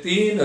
3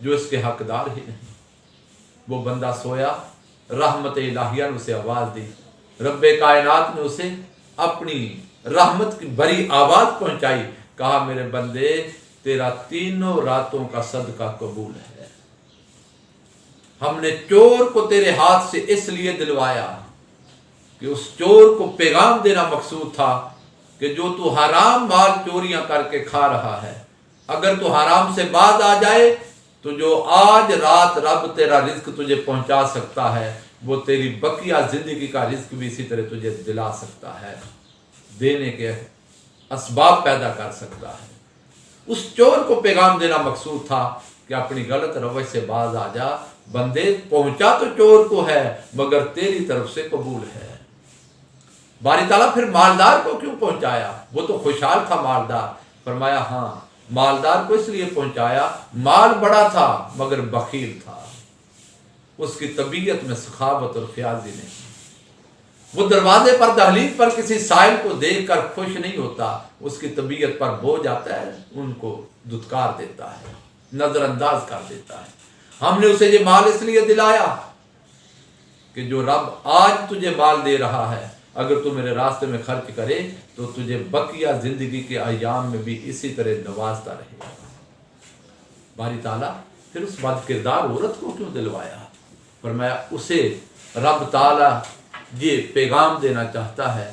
جو اس کے حقدار ہی نہیں۔ وہ بندہ سویا، رحمت الہیہ نے اسے آواز دی، رب کائنات نے اسے اپنی رحمت کی بڑی آواز پہنچائی، کہا میرے بندے تیرا 3 راتوں کا صدقہ قبول ہے۔ ہم نے چور کو تیرے ہاتھ سے اس لیے دلوایا کہ اس چور کو پیغام دینا مقصود تھا کہ جو تو حرام مال چوریاں کر کے کھا رہا ہے، اگر تو حرام سے باز آ جائے تو جو آج رات رب تیرا رزق تجھے پہنچا سکتا ہے، وہ تیری بقیہ زندگی کا رزق بھی اسی طرح تجھے دلا سکتا ہے، دینے کے اسباب پیدا کر سکتا ہے۔ اس چور کو پیغام دینا مقصود تھا کہ اپنی غلط روش سے باز آ جا، بندے پہنچا تو چور کو ہے مگر تیری طرف سے قبول ہے۔ باری تعالیٰ پھر مالدار کو کیوں پہنچایا؟ وہ تو خوشحال تھا مالدار، فرمایا ہاں مالدار کو اس لیے پہنچایا، مال بڑا تھا مگر بخیل تھا، اس کی طبیعت میں سخاوت اور خیالی نہیں۔ وہ دروازے پر دہلیز پر کسی سائل کو دیکھ کر خوش نہیں ہوتا، اس کی طبیعت پر بوجھ آتا ہے، ان کو دھتکار دیتا ہے، نظر انداز کر دیتا ہے۔ ہم نے اسے یہ مال اس لیے دلایا کہ جو رب آج تجھے مال دے رہا ہے، اگر تو میرے راستے میں خرچ کرے تو تجھے بقیہ زندگی کے ایام میں بھی اسی طرح نوازتا رہے گا۔ باری تعالیٰ پھر اس بد کردار عورت کو کیوں دلوایا؟ فرمایا اسے رب تعالیٰ یہ پیغام دینا چاہتا ہے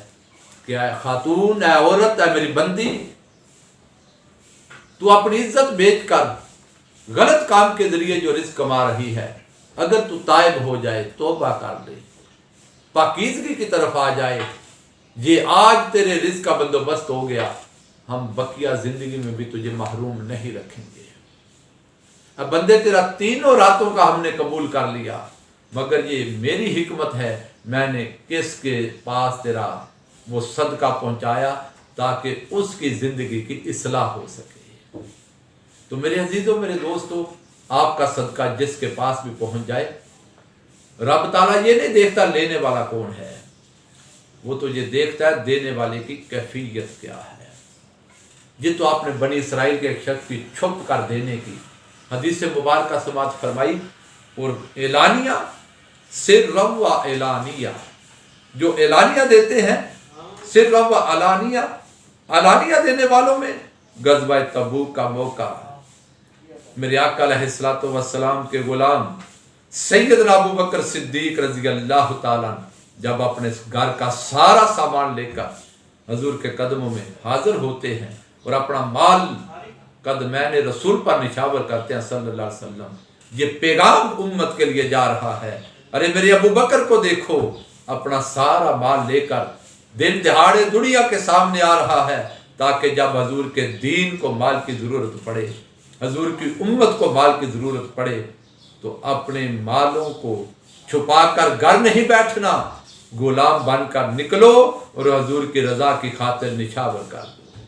کہ اے خاتون، اے عورت، اے میری بندی، تو اپنی عزت بیچ کر غلط کام کے ذریعے جو رزق کما رہی ہے، اگر تو تائب ہو جائے، توبہ کر لے، پاکیزگی کی طرف آ جائے، یہ آج تیرے رزق کا بندوبست ہو گیا، ہم بقیہ زندگی میں بھی تجھے محروم نہیں رکھیں گے۔ اب بندے تیرا 3 راتوں کا ہم نے قبول کر لیا، مگر یہ میری حکمت ہے، میں نے کس کے پاس تیرا وہ صدقہ پہنچایا تاکہ اس کی زندگی کی اصلاح ہو سکے۔ تو میرے عزیزوں، میرے دوستوں، آپ کا صدقہ جس کے پاس بھی پہنچ جائے، رب تعالیٰ یہ نہیں دیکھتا لینے والا کون ہے، وہ تو یہ دیکھتا ہے دینے والے کی کیفیت کیا ہے۔ یہ تو آپ نے بنی اسرائیل کے ایک شخص کی چھپ کر دینے کی حدیث مبارکہ سماعت فرمائی، اور اعلانیہ سر و اعلانیہ، جو اعلانیہ دیتے ہیں، سر و علانیہ دینے والوں میں غزوہ تبوک کا موقع، میرے آقا علیہ الصلوۃ والسلام کے غلام سیدنا ابو بکر صدیق رضی اللہ تعالیٰ جب اپنے گھر کا سارا سامان لے کر حضور کے قدموں میں حاضر ہوتے ہیں اور اپنا مال قدمین رسول پر نشاور کرتے ہیں صلی اللہ علیہ وسلم، یہ پیغام امت کے لیے جا رہا ہے، ارے میرے ابو بکر کو دیکھو، اپنا سارا مال لے کر دن دہاڑے دنیا کے سامنے آ رہا ہے، تاکہ جب حضور کے دین کو مال کی ضرورت پڑے، حضور کی امت کو مال کی ضرورت پڑے، تو اپنے مالوں کو چھپا کر گھر نہیں بیٹھنا، غلام بن کر نکلو اور حضور کی رضا کی خاطر نشاور کر دو۔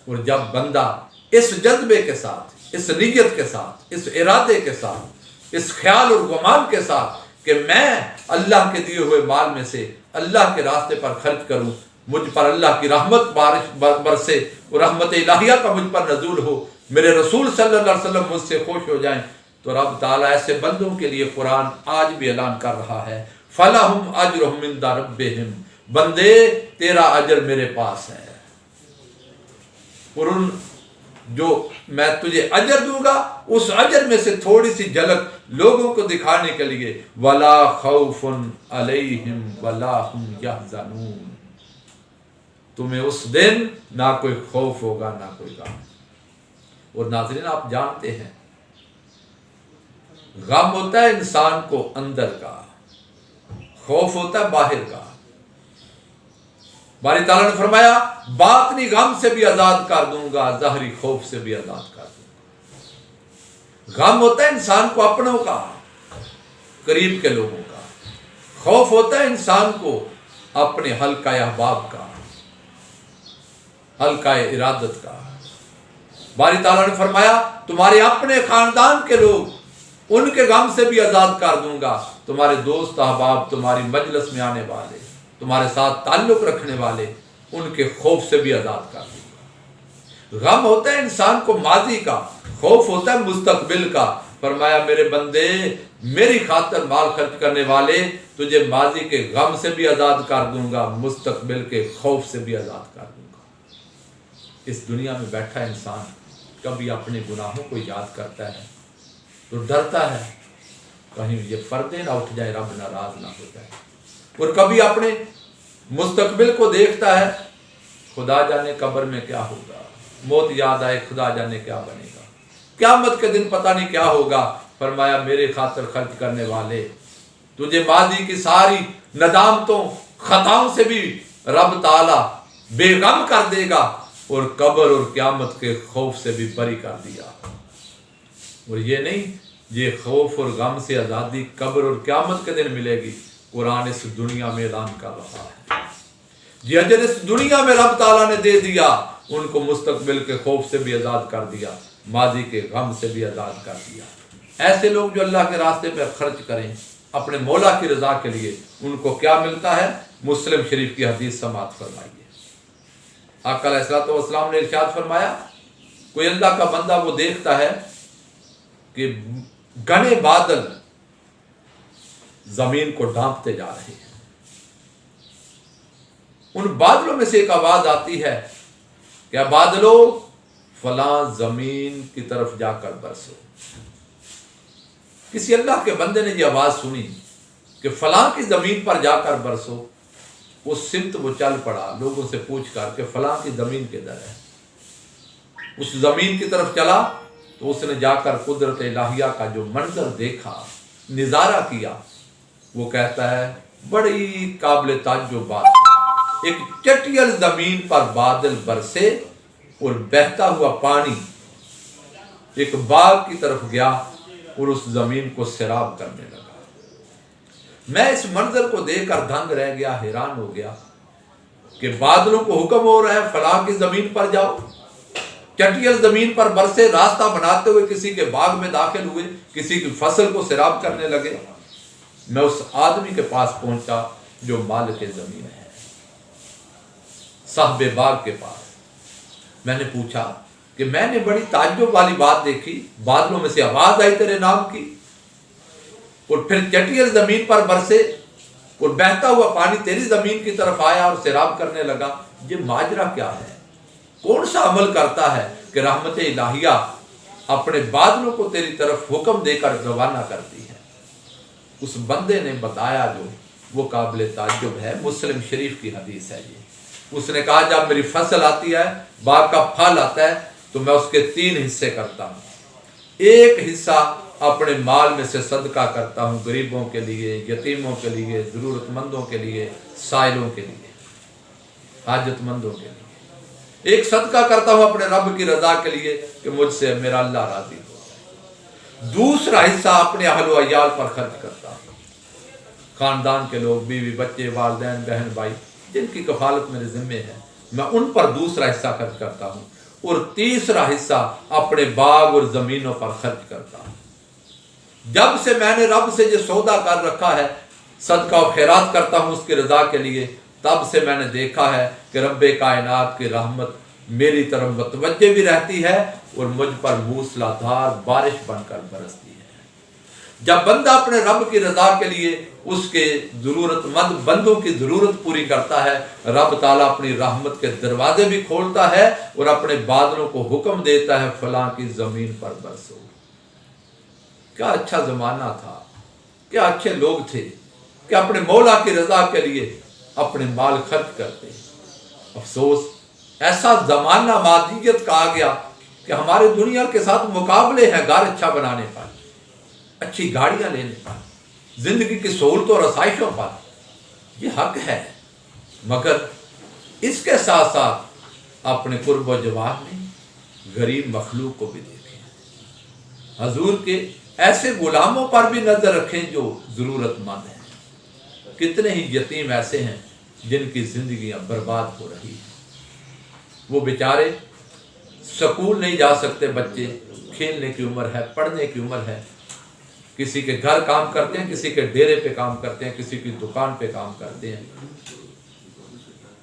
اور جب بندہ اس جذبے کے ساتھ، اس نیت کے ساتھ، اس ارادے کے ساتھ، اس خیال اور گمان کے ساتھ کہ میں اللہ کے دیے ہوئے مال میں سے اللہ کے راستے پر خرچ کروں، مجھ پر اللہ کی رحمت بارش برسے اور رحمت الہیہ کا مجھ پر نزول ہو، میرے رسول صلی اللہ علیہ وسلم مجھ سے خوش ہو جائیں، تو رب تعالیٰ ایسے بندوں کے لیے قرآن آج بھی اعلان کر رہا ہے، فَلَهُمْ أَجْرُهُمْ عِنْدَ رَبِّهِمْ، بندے تیرا اجر میرے پاس ہے، اور ان جو میں تجھے اجر دوں گا اس اجر میں سے تھوڑی سی جھلک لوگوں کو دکھانے کے لیے، وَلَا خَوْفٌ عَلَيْهِمْ وَلَا هُمْ يَحْزَنُونَ، تمہیں اس دن نہ کوئی خوف ہوگا نہ کوئی غم۔ اور ناظرین، آپ جانتے ہیں غم ہوتا ہے انسان کو اندر کا، خوف ہوتا ہے باہر کا۔ باری تعالیٰ نے فرمایا باطنی غم سے بھی آزاد کر دوں گا، ظاہری خوف سے بھی آزاد کر دوں گا۔ غم ہوتا ہے انسان کو اپنوں کا، قریب کے لوگوں کا، خوف ہوتا ہے انسان کو اپنے حلقہ احباب کا، حلقہ ارادت کا۔ باری تعالیٰ نے فرمایا تمہارے اپنے خاندان کے لوگ، ان کے غم سے بھی آزاد کر دوں گا، تمہارے دوست احباب، تمہاری مجلس میں آنے والے، تمہارے ساتھ تعلق رکھنے والے، ان کے خوف سے بھی آزاد کر دوں گا۔ غم ہوتا ہے انسان کو ماضی کا، خوف ہوتا ہے مستقبل کا. فرمایا میرے بندے میری خاطر مال خرچ کرنے والے تجھے ماضی کے غم سے بھی آزاد کر دوں گا, مستقبل کے خوف سے بھی آزاد کر دوں گا. اس دنیا میں بیٹھا انسان کبھی اپنے گناہوں کو یاد کرتا ہے تو ڈرتا ہے کہیں یہ پردے نہ اٹھ جائے, رب ناراض نہ ہو جائے, اور کبھی اپنے مستقبل کو دیکھتا ہے خدا جانے قبر میں کیا ہوگا, موت یاد آئے خدا جانے کیا بنے گا, قیامت کے دن پتہ نہیں کیا ہوگا. فرمایا میرے خاطر خرچ کرنے والے تجھے ماضی کی ساری ندامتوں خطاؤں سے بھی رب تعالی بے غم کر دے گا, اور قبر اور قیامت کے خوف سے بھی بری کر دیا. اور یہ نہیں, یہ خوف اور غم سے آزادی قبر اور قیامت کے دن ملے گی. قرآن اس دنیا میں اعلان کر رہا ہے, یہ اجر اس دنیا میں رب تعالیٰ نے دے دیا, ان کو مستقبل کے خوف سے بھی آزاد کر دیا, ماضی کے غم سے بھی آزاد کر دیا. ایسے لوگ جو اللہ کے راستے پہ خرچ کریں اپنے مولا کی رضا کے لیے, ان کو کیا ملتا ہے؟ مسلم شریف کی حدیث سماعت فرمائیے. آقا علیہ الصلوۃ والسلام نے ارشاد فرمایا کوئی اللہ کا بندہ وہ دیکھتا ہے کہ گھنے بادل زمین کو ڈھانپتے جا رہے ہیں, ان بادلوں میں سے ایک آواز آتی ہے کہ بادلوں فلاں زمین کی طرف جا کر برسو. کسی اللہ کے بندے نے یہ آواز سنی کہ فلاں کی زمین پر جا کر برسو, اس سمت وہ چل پڑا لوگوں سے پوچھ کر کہ فلاں کی زمین کدھر ہے. اس زمین کی طرف چلا تو اس نے جا کر قدرت الہیہ کا جو منظر دیکھا, نظارہ کیا, وہ کہتا ہے بڑی قابل تعجب بات ہے. ایک چٹیل زمین پر بادل برسے اور بہتا ہوا پانی ایک باغ کی طرف گیا اور اس زمین کو سیراب کرنے لگا. میں اس منظر کو دیکھ کر دنگ رہ گیا, حیران ہو گیا کہ بادلوں کو حکم ہو رہا ہے فلاں کی زمین پر جاؤ, چٹیل زمین پر برسے, راستہ بناتے ہوئے کسی کے باغ میں داخل ہوئے, کسی کی فصل کو سیراب کرنے لگے. میں اس آدمی کے پاس پہنچا جو مالک زمین ہے, صاحب باغ کے پاس. میں نے پوچھا کہ میں نے بڑی تعجب والی بات دیکھی, بادلوں میں سے آواز آئی تیرے نام کی اور پھر چٹیل زمین پر برسے اور بہتا ہوا پانی تیری زمین کی طرف آیا اور سیراب کرنے لگا, یہ ماجرا کیا ہے؟ کون سا عمل کرتا ہے کہ رحمت الہیہ اپنے بادلوں کو تیری طرف حکم دے کر روانہ کرتی ہے؟ اس بندے نے بتایا جو وہ قابل تعجب ہے, مسلم شریف کی حدیث ہے یہ. اس نے کہا جب میری فصل آتی ہے, باغ کا پھل آتا ہے, تو میں اس کے 3 حصے کرتا ہوں. ایک حصہ اپنے مال میں سے صدقہ کرتا ہوں, غریبوں کے لیے, یتیموں کے لیے, ضرورت مندوں کے لیے, سائلوں کے لیے, حاجت مندوں کے لیے. ایک صدقہ کرتا ہوں اپنے رب کی رضا کے لیے کہ مجھ سے میرا اللہ راضی ہو جائے. دوسرا حصہ اپنے اہل و عیال پر خرچ کرتا ہوں, خاندان کے لوگ, بیوی, بچے, والدین, بہن, بھائی جن کی کفالت میرے ذمہ ہے, میں ان پر دوسرا حصہ خرچ کرتا ہوں. اور تیسرا حصہ اپنے باغ اور زمینوں پر خرچ کرتا ہوں. جب سے میں نے رب سے یہ سودا کر رکھا ہے, صدقہ و خیرات کرتا ہوں اس کی رضا کے لیے, تب سے میں نے دیکھا ہے کہ رب کائنات کی رحمت میری طرف متوجہ بھی رہتی ہے اور مجھ پر موسلا دھار بارش بن کر برستی ہے. جب بندہ اپنے رب کی رضا کے لیے اس کے ضرورت مند بندوں کی ضرورت پوری کرتا ہے, رب تعالیٰ اپنی رحمت کے دروازے بھی کھولتا ہے اور اپنے بادلوں کو حکم دیتا ہے فلاں کی زمین پر برسو. کیا اچھا زمانہ تھا, کیا اچھے لوگ تھے کہ اپنے مولا کی رضا کے لیے اپنے مال خرچ کرتے. افسوس ایسا زمانہ مادیت کا آ گیا کہ ہمارے دنیا کے ساتھ مقابلے ہیں گھر اچھا بنانے پر, اچھی گاڑیاں لینے پر, زندگی کی سہولتوں اور آسائشوں پر. یہ حق ہے, مگر اس کے ساتھ ساتھ اپنے قرب و جوار میں غریب مخلوق کو بھی دیکھیں, حضور کے ایسے غلاموں پر بھی نظر رکھیں جو ضرورت مند ہیں. کتنے ہی یتیم ایسے ہیں جن کی زندگیاں برباد ہو رہی ہیں. وہ بیچارے سکول نہیں جا سکتے, بچے کھیلنے کی عمر ہے, پڑھنے کی عمر ہے, کسی کے گھر کام کرتے ہیں, کسی کے ڈیرے پہ کام کرتے ہیں, کسی کی دکان پہ کام کرتے ہیں.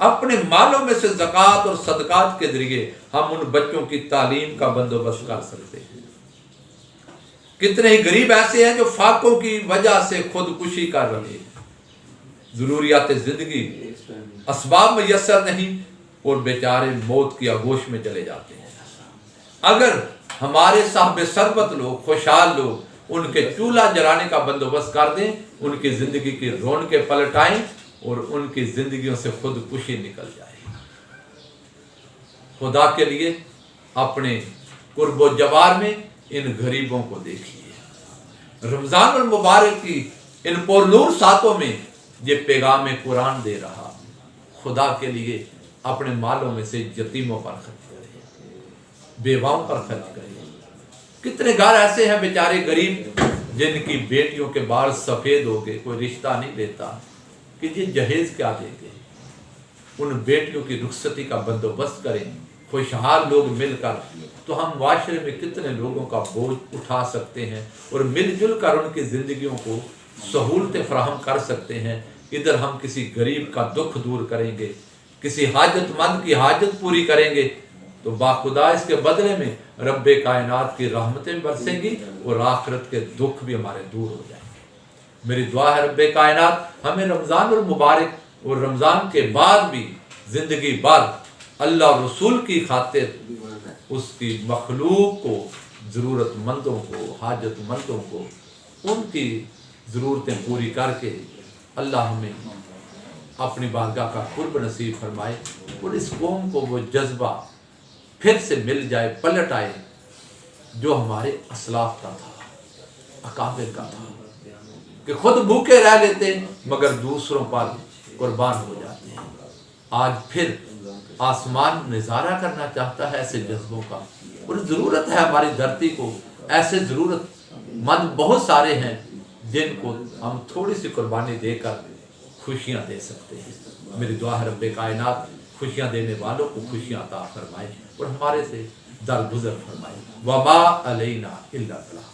اپنے مالوں میں سے زکوٰۃ اور صدقات کے ذریعے ہم ان بچوں کی تعلیم کا بندوبست کر سکتے ہیں۔ کتنے ہی غریب ایسے ہیں جو فاقوں کی وجہ سے خودکشی کر رہے ہیں، ضروریات زندگی اسباب میسر نہیں اور بیچارے موت کی آغوش میں چلے جاتے ہیں۔ اگر ہمارے صاحب ثروت لوگ، خوشحال لوگ ان کے چولہا جلانے کا بندوبست کر دیں، ان کی زندگی کی رونقیں پلٹائیں اور ان کی زندگیوں سے خودکشی نکل جائے۔ خدا کے لیے اپنے قرب و جوار میں ان غریبوں کو دیکھیے۔ رمضان المبارک کی ان پرنور ساتوں میں یہ پیغام قرآن دے رہا، خدا کے لیے اپنے مالوں میں سے یتیموں پر خرچ کریں، بیواؤں پر خرچ کریں۔ کتنے گھر ایسے ہیں بیچارے غریب جن کی بیٹیوں کے بال سفید ہو گئے، کوئی رشتہ نہیں دیتا کہ یہ جہیز کیا دیں گے۔ ان بیٹیوں کی رخصتی کا بندوبست کریں، خوشحال لوگ مل کر، تو ہم معاشرے میں کتنے لوگوں کا بوجھ اٹھا سکتے ہیں اور مل جل کر ان کی زندگیوں کو سہولتیں فراہم کر سکتے ہیں۔ ادھر ہم کسی غریب کا دکھ دور کریں گے، کسی حاجت مند کی حاجت پوری کریں گے، تو باخدا اس کے بدلے میں رب کائنات کی رحمتیں برسیں گی اور آخرت کے دکھ بھی ہمارے دور ہو جائیں گے۔ میری دعا ہے رب کائنات ہمیں رمضان المبارک اور رمضان کے بعد بھی زندگی بھر اللہ اور رسول کی خاطر اس کی مخلوق کو، ضرورت مندوں کو، حاجت مندوں کو ان کی ضرورتیں پوری کر کے اللہ ہمیں اپنی بارگاہ کا قرب نصیب فرمائے اور اس قوم کو وہ جذبہ پھر سے مل جائے، پلٹ آئے جو ہمارے اسلاف کا تھا، اکابر کا تھا، کہ خود بھوکے رہ لیتے مگر دوسروں پر قربان ہو جاتے ہیں۔ آج پھر آسمان نظارہ کرنا چاہتا ہے ایسے جذبوں کا، اور ضرورت ہے ہماری دھرتی کو، ایسے ضرورت مند بہت سارے ہیں جن کو ہم تھوڑی سی قربانی دے کر خوشیاں دے سکتے ہیں۔ میری دعا ہے رب کائنات خوشیاں دینے والوں کو خوشیاں عطا فرمائے اور ہمارے سے درگزر فرمائے۔ وما علینا الا البلاغ۔